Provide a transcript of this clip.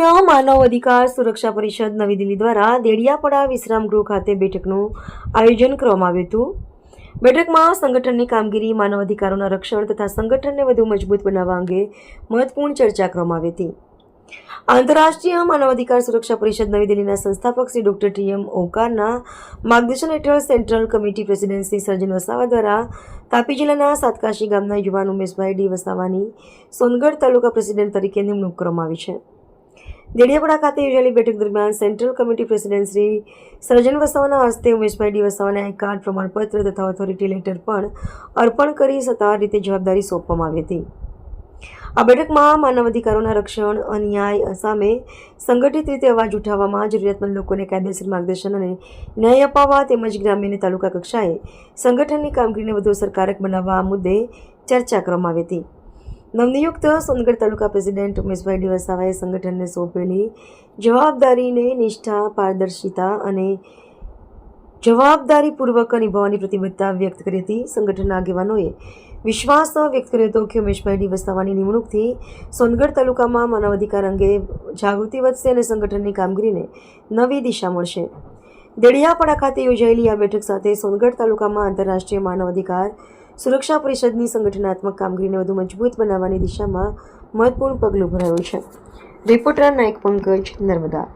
રાષ્ટ્રીય માનવ અધિકાર સુરક્ષા પરિષદ નવી દિલ્હી દ્વારા દેડિયાપડા વિશ્રામ ગૃહ ખાતે બેઠકનું આયોજન કરવામાં આવ્યું હતું। બેઠકમાં સંગઠનની કામગીરી, માનવ અધિકારોના રક્ષણ તથા સંગઠનને વધુ મજબૂત બનાવવા અંગે મહત્વપૂર્ણ ચર્ચા કરવામાં આવી હતી। આંતરરાષ્ટ્રીય માનવ અધિકાર સુરક્ષા પરિષદ નવી દિલ્હીના સંસ્થાપક શ્રી ડોક્ટર ટી.એમ. ઓંકારના માર્ગદર્શન હેઠળ સેન્ટ્રલ કમિટી પ્રેસિડેન્ટ શ્રી સર્જન વસાવા દ્વારા તાપી જિલ્લાના સાતકાશી ગામના યુવાન ઉમેશભાઈ ડી વસાવાની સોનગઢ તાલુકા પ્રેસિડેન્ટ તરીકે નિમણૂક કરવામાં આવી છે। દેડિયાપડા ખાતે યોજાયેલી બેઠક દરમિયાન સેન્ટ્રલ કમિટી પ્રેસિડેન્ટ શ્રી સર્જન વસાવાના હસ્તે ઉમેશભાઈ ડી વસાવાને આઈ કાર્ડ, પ્રમાણપત્ર તથા ઓથોરિટી લેટર પણ અર્પણ કરી સત્તાવાર રીતે જવાબદારી સોંપવામાં આવી હતી। આ બેઠકમાં માનવ અધિકારોના રક્ષણ, અન્યાય સામે સંગઠિત રીતે અવાજ ઉઠાવવામાં, જરૂરિયાતમંદ લોકોને કાયદેસર માર્ગદર્શન અને ન્યાય અપાવવા તેમજ ગ્રામ્ય અને તાલુકા કક્ષાએ સંગઠનની કામગીરીને વધુ અસરકારક બનાવવા આ મુદ્દે ચર્ચા કરવામાં આવી હતી। નવનિયુક્ત સોનગઢ તાલુકા પ્રેસિડેન્ટ ઉમેશભાઈ ડી વસાવાએ સંગઠનને સોંપેલી જવાબદારીને નિષ્ઠા, પારદર્શિતા અને જવાબદારીપૂર્વક નિભાવવાની પ્રતિબદ્ધતા વ્યક્ત કરી હતી। સંગઠનના આગેવાનોએ વિશ્વાસ વ્યક્ત કર્યો હતો કે ઉમેશભાઈ ડી વસાવાની નિમણૂકથી સોનગઢ તાલુકામાં માનવ અધિકાર અંગે જાગૃતિ વધશે અને સંગઠનની કામગીરીને નવી દિશા મળશે। દેડિયાપડા ખાતે યોજાયેલી આ બેઠક સાથે સોનગઢ તાલુકામાં આંતરરાષ્ટ્રીય માનવ અધિકાર સુરક્ષા પરિષદની સંગઠનાત્મક કામગીરીને વધુ મજબૂત બનાવવાની દિશામાં મહત્વપૂર્ણ પગલું ભરાયું છે। રિપોર્ટર નાયક પંકજ, નર્મદા।